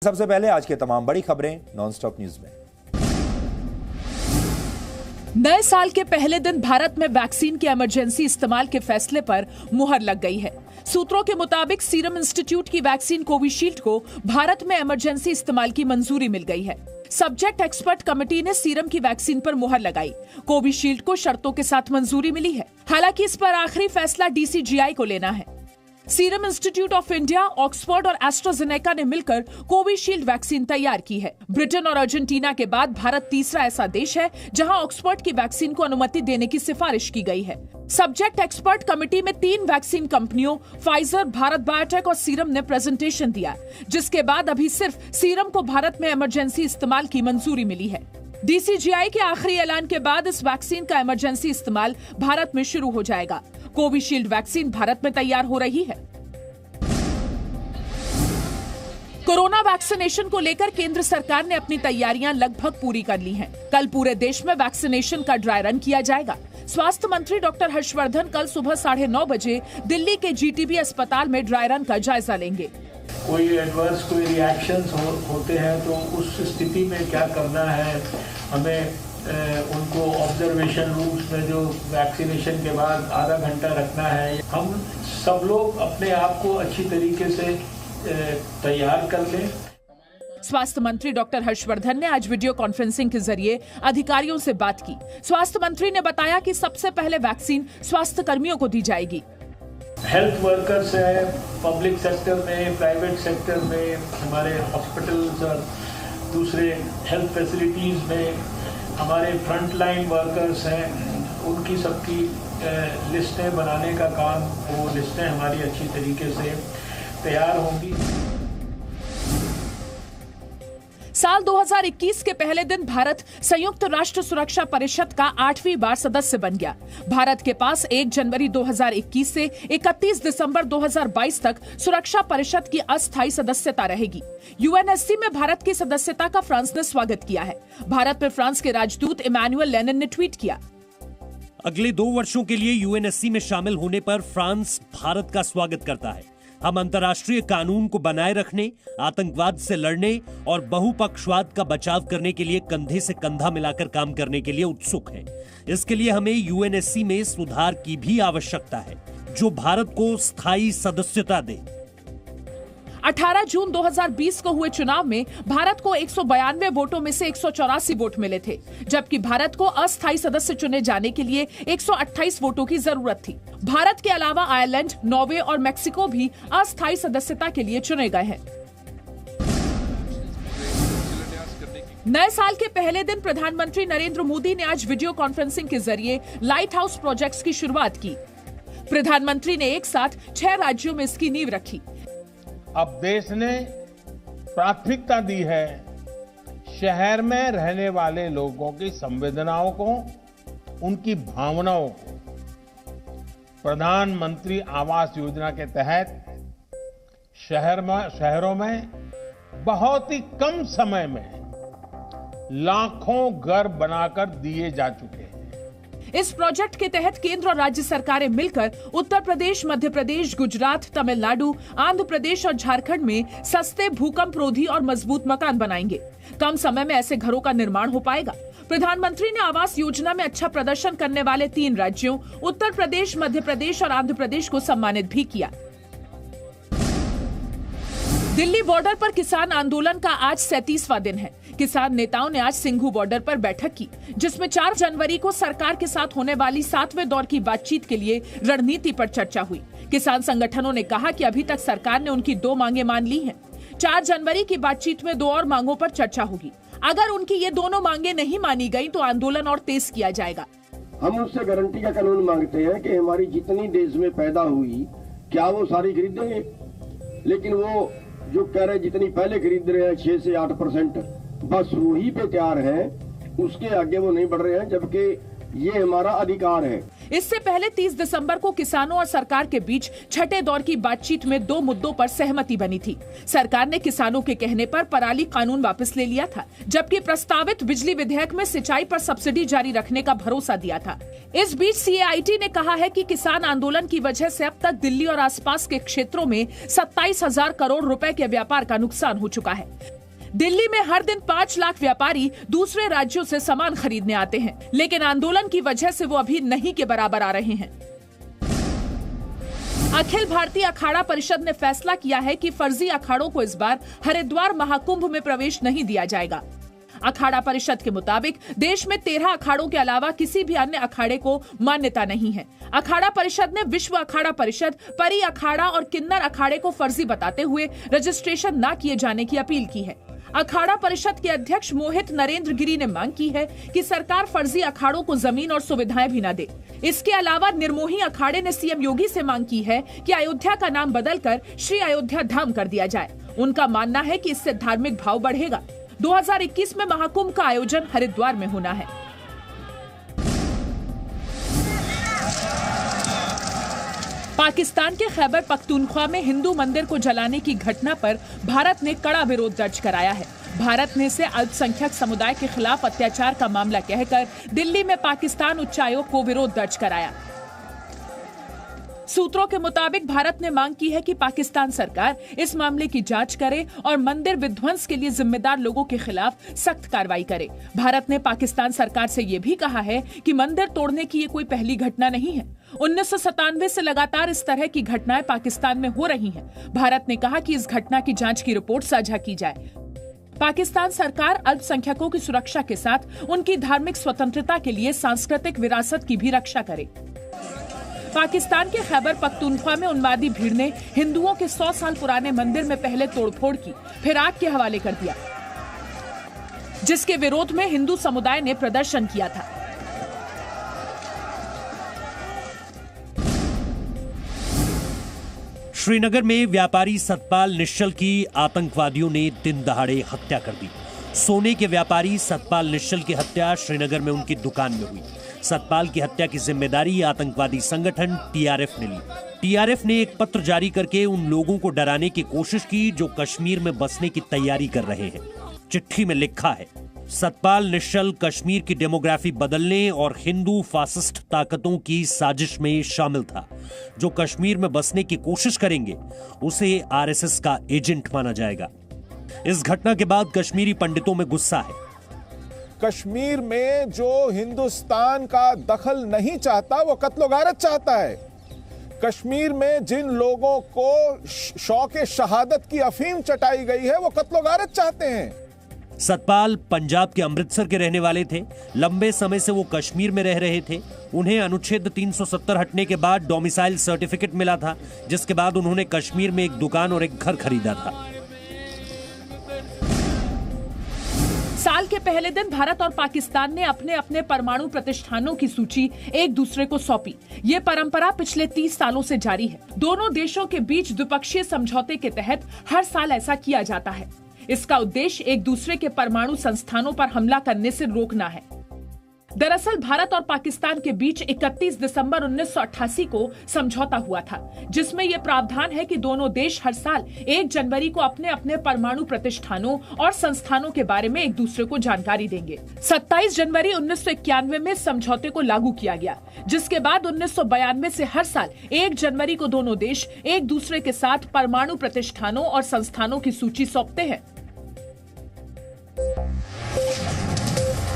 सबसे पहले आज के तमाम बड़ी खबरें नॉनस्टॉप न्यूज में। नए साल के पहले दिन भारत में वैक्सीन के इमरजेंसी इस्तेमाल के फैसले पर मुहर लग गई है। सूत्रों के मुताबिक सीरम इंस्टीट्यूट की वैक्सीन कोविशील्ड को भारत में इमरजेंसी इस्तेमाल की मंजूरी मिल गई है। सब्जेक्ट एक्सपर्ट कमेटी ने सीरम की वैक्सीन पर मुहर लगाई। कोविशील्ड को शर्तों के साथ मंजूरी मिली है। हालांकि इस पर आखिरी फैसला DCGI को लेना है। Serum institute of India, Oxford और एस्ट्राजेनेका ने मिलकर कोविशील्ड वैक्सीन तैयार की है। ब्रिटेन और अर्जेंटीना के बाद भारत तीसरा ऐसा देश है जहां ऑक्सफोर्ड की वैक्सीन को अनुमति देने की सिफारिश की गई है। सब्जेक्ट एक्सपर्ट कमेटी में 3 वैक्सीन कंपनियों फाइजर, भारत बायोटेक और सीरम ने प्रेजेंटेशन दिया, जिसके बाद अभी सिर्फ सीरम को भारत में इमरजेंसी इस्तेमाल की मंजूरी मिली है। DCGI के आखिरी ऐलान के बाद इस वैक्सीन का इमरजेंसी इस्तेमाल भारत में शुरू हो जाएगा। कोविशील्ड वैक्सीन भारत में तैयार हो रही है। कोरोना वैक्सीनेशन को लेकर केंद्र सरकार ने अपनी तैयारियां लगभग पूरी कर ली हैं। कल पूरे देश में वैक्सीनेशन का ड्राई रन किया जाएगा। स्वास्थ्य मंत्री डॉक्टर हर्षवर्धन कल सुबह 9:30 बजे दिल्ली के GTB अस्पताल में ड्राई रन का जायजा लेंगे। कोई एडवर्स कोई रिएक्शंस होते हैं तो उस स्थिति में क्या करना है, हमें उनको ऑब्जर्वेशन रूम्स में जो वैक्सीनेशन के बाद आधा घंटा रखना है। हम सब लोग अपने आप को अच्छी तरीके से तैयार कर लें। स्वास्थ्य मंत्री डॉक्टर हर्षवर्धन ने आज वीडियो कॉन्फ्रेंसिंग के जरिए अधिकारियों से बात की। स्वास्थ्य मंत्री ने बताया कि सबसे पहले वैक्सीन स्वास्थ्य कर्मियों को दी जाएगी। हेल्थ वर्कर्स है, पब्लिक सेक्टर में, प्राइवेट सेक्टर में, हमारे हॉस्पिटल्स और दूसरे हेल्थ फैसिलिटीज में हमारे फ्रंट लाइन वर्कर्स हैं, उनकी सबकी लिस्टें बनाने का काम, वो लिस्टें हमारी अच्छी तरीके से तैयार होंगी। साल 2021 के पहले दिन भारत संयुक्त राष्ट्र सुरक्षा परिषद का 8वीं बार सदस्य बन गया। भारत के पास 1 जनवरी 2021 से 31 दिसंबर 2022 तक सुरक्षा परिषद की अस्थायी सदस्यता रहेगी। UNSC में भारत की सदस्यता का फ्रांस ने स्वागत किया है। भारत में फ्रांस के राजदूत इमैनुअल लेनिन ने ट्वीट किया, अगले 2 वर्षों के लिए UNSC में शामिल होने पर फ्रांस भारत का स्वागत करता है। हम अंतर्राष्ट्रीय कानून को बनाए रखने, आतंकवाद से लड़ने और बहुपक्षवाद का बचाव करने के लिए कंधे से कंधा मिलाकर काम करने के लिए उत्सुक हैं। इसके लिए हमें UNSC में सुधार की भी आवश्यकता है, जो भारत को स्थायी सदस्यता दे। 18 जून 2020 को हुए चुनाव में भारत को 192 वोटों में से 184 वोट मिले थे, जबकि भारत को अस्थायी सदस्य चुने जाने के लिए 128 वोटों की जरूरत थी। भारत के अलावा आयरलैंड, नॉर्वे और मेक्सिको भी अस्थायी सदस्यता के लिए चुने गए हैं। नए साल के पहले दिन प्रधानमंत्री नरेंद्र मोदी ने आज वीडियो कॉन्फ्रेंसिंग के जरिए लाइट हाउस प्रोजेक्ट्स की शुरुआत की। प्रधानमंत्री ने एक साथ 6 राज्यों में इसकी नींव रखी। अब देश ने प्राथमिकता दी है शहर में रहने वाले लोगों की संवेदनाओं को, उनकी भावनाओं को। प्रधानमंत्री आवास योजना के तहत शहरों में बहुत ही कम समय में लाखों घर बनाकर दिए जा चुके हैं। इस प्रोजेक्ट के तहत केंद्र और राज्य सरकारें मिलकर उत्तर प्रदेश, मध्य प्रदेश, गुजरात, तमिलनाडु, आंध्र प्रदेश और झारखंड में सस्ते भूकंप रोधी और मजबूत मकान बनाएंगे। कम समय में ऐसे घरों का निर्माण हो पाएगा। प्रधानमंत्री ने आवास योजना में अच्छा प्रदर्शन करने वाले 3 राज्यों उत्तर प्रदेश, मध्य प्रदेश और आंध्र प्रदेश को सम्मानित भी किया। दिल्ली बॉर्डर पर किसान आंदोलन का आज 37वां दिन है। किसान नेताओं ने आज सिंघू बॉर्डर पर बैठक की, जिसमें 4 जनवरी को सरकार के साथ होने वाली 7वें दौर की बातचीत के लिए रणनीति पर चर्चा हुई। किसान संगठनों ने कहा कि अभी तक सरकार ने उनकी 2 मांगे मान ली हैं। 4 जनवरी की बातचीत में 2 और मांगों पर चर्चा होगी। अगर उनकी ये दोनों मांगे नहीं मानी गई तो आंदोलन और तेज किया जाएगा। हम उससे गारंटी का कानून मांगते हैं कि हमारी जितनी देश में पैदा हुई, क्या वो सारी खरीदेंगे? लेकिन वो जो कह रहे जितनी पहले खरीद रहे हैं 6 से 8%, बस वही पे तैयार है, उसके आगे वो नहीं बढ़ रहे हैं। जबकि ये हमारा अधिकार है। इससे पहले 30 दिसंबर को किसानों और सरकार के बीच छठे दौर की बातचीत में 2 मुद्दों पर सहमति बनी थी। सरकार ने किसानों के कहने पर पराली कानून वापस ले लिया था, जबकि प्रस्तावित बिजली विधेयक में सिंचाई पर सब्सिडी जारी रखने का भरोसा दिया था। इस बीच CAIT ने कहा है कि किसान आंदोलन की वजह से अब तक दिल्ली और आसपास के क्षेत्रों में 27,000 करोड़ रुपए के व्यापार का नुकसान हो चुका है। दिल्ली में हर दिन 5 लाख व्यापारी दूसरे राज्यों से सामान खरीदने आते हैं, लेकिन आंदोलन की वजह से वो अभी नहीं के बराबर आ रहे हैं। अखिल भारतीय अखाड़ा परिषद ने फैसला किया है कि फर्जी अखाड़ों को इस बार हरिद्वार महाकुंभ में प्रवेश नहीं दिया जाएगा। अखाड़ा परिषद के मुताबिक देश में 13 अखाड़ों के अलावा किसी भी अन्य अखाड़े को मान्यता नहीं है। अखाड़ा परिषद ने विश्व अखाड़ा परिषद, परी अखाड़ा और किन्नर अखाड़े को फर्जी बताते हुए रजिस्ट्रेशन न किए जाने की अपील की है। अखाड़ा परिषद के अध्यक्ष मोहित नरेंद्र गिरी ने मांग की है कि सरकार फर्जी अखाड़ों को जमीन और सुविधाएं भी न दे। इसके अलावा निर्मोही अखाड़े ने CM योगी से मांग की है कि अयोध्या का नाम बदलकर श्री अयोध्या धाम कर दिया जाए। उनका मानना है कि इससे धार्मिक भाव बढ़ेगा। 2021 में महाकुंभ का आयोजन हरिद्वार में होना है। पाकिस्तान के खैबर पख्तूनख्वा में हिंदू मंदिर को जलाने की घटना पर भारत ने कड़ा विरोध दर्ज कराया है। भारत ने इसे अल्पसंख्यक समुदाय के खिलाफ अत्याचार का मामला कहकर दिल्ली में पाकिस्तान उच्चायोग को विरोध दर्ज कराया। सूत्रों के मुताबिक भारत ने मांग की है कि पाकिस्तान सरकार इस मामले की जांच करे और मंदिर विध्वंस के लिए जिम्मेदार लोगों के खिलाफ सख्त कार्रवाई करे। भारत ने पाकिस्तान सरकार से ये भी कहा है कि मंदिर तोड़ने की ये कोई पहली घटना नहीं है। 1997 से लगातार इस तरह की घटनाएं पाकिस्तान में हो रही हैं। भारत ने कहा कि इस घटना की जांच की रिपोर्ट साझा की जाए। पाकिस्तान सरकार अल्पसंख्यकों की सुरक्षा के साथ उनकी धार्मिक स्वतंत्रता के लिए सांस्कृतिक विरासत की भी रक्षा करे। पाकिस्तान के खैबर पख्तूनख्वा में उन्मादी भीड़ ने हिंदुओं के 100 साल पुराने मंदिर में पहले तोड़फोड़ की, फिर आग के हवाले कर दिया, जिसके विरोध में हिंदू समुदाय ने प्रदर्शन किया था। श्रीनगर में व्यापारी सतपाल निश्चल की आतंकवादियों ने दिन दहाड़े हत्या कर दी। सोने के व्यापारी सतपाल निश्चल की हत्या श्रीनगर में उनकी दुकान में हुई। सतपाल की हत्या की जिम्मेदारी आतंकवादी संगठन TRF ने ली। TRF ने एक पत्र जारी करके उन लोगों को डराने की कोशिश की जो कश्मीर में बसने की तैयारी कर रहे हैं। चिट्ठी में लिखा है, सतपाल निश्चल कश्मीर की डेमोग्राफी बदलने और हिंदू फासिस्ट ताकतों की साजिश में शामिल था। जो कश्मीर में बसने की कोशिश करेंगे उसे RSS का एजेंट माना जाएगा। इस घटना के बाद कश्मीरी पंडितों में गुस्सा है। कश्मीर में जो हिंदुस्तान का दखल नहीं चाहता वो कत्ल-ओ-गारत चाहता है। कश्मीर में जिन लोगों को शौक शहादत की अफीम चटाई गई है वो कत्ल-ओ-गारत चाहते हैं। सतपाल पंजाब के अमृतसर के रहने वाले थे। लंबे समय से वो कश्मीर में रह रहे थे। उन्हें अनुच्छेद 370 हटने के बाद डोमिसाइल सर्टिफिकेट मिला था, जिसके बाद उन्होंने कश्मीर में एक दुकान और एक घर खरीदा था। साल के पहले दिन भारत और पाकिस्तान ने अपने अपने परमाणु प्रतिष्ठानों की सूची एक दूसरे को सौंपी। ये परंपरा पिछले 30 सालों से जारी है। दोनों देशों के बीच द्विपक्षीय समझौते के तहत हर साल ऐसा किया जाता है। इसका उद्देश्य एक दूसरे के परमाणु संस्थानों पर हमला करने से रोकना है। दरअसल भारत और पाकिस्तान के बीच 31 दिसंबर 1988 को समझौता हुआ था, जिसमें यह प्रावधान है कि दोनों देश हर साल 1 जनवरी को अपने अपने परमाणु प्रतिष्ठानों और संस्थानों के बारे में एक दूसरे को जानकारी देंगे। 27 जनवरी 1991 में समझौते को लागू किया गया, जिसके बाद 1992 से हर साल 1 जनवरी को दोनों देश एक दूसरे के साथ परमाणु प्रतिष्ठानों और संस्थानों की सूची सौंपते हैं।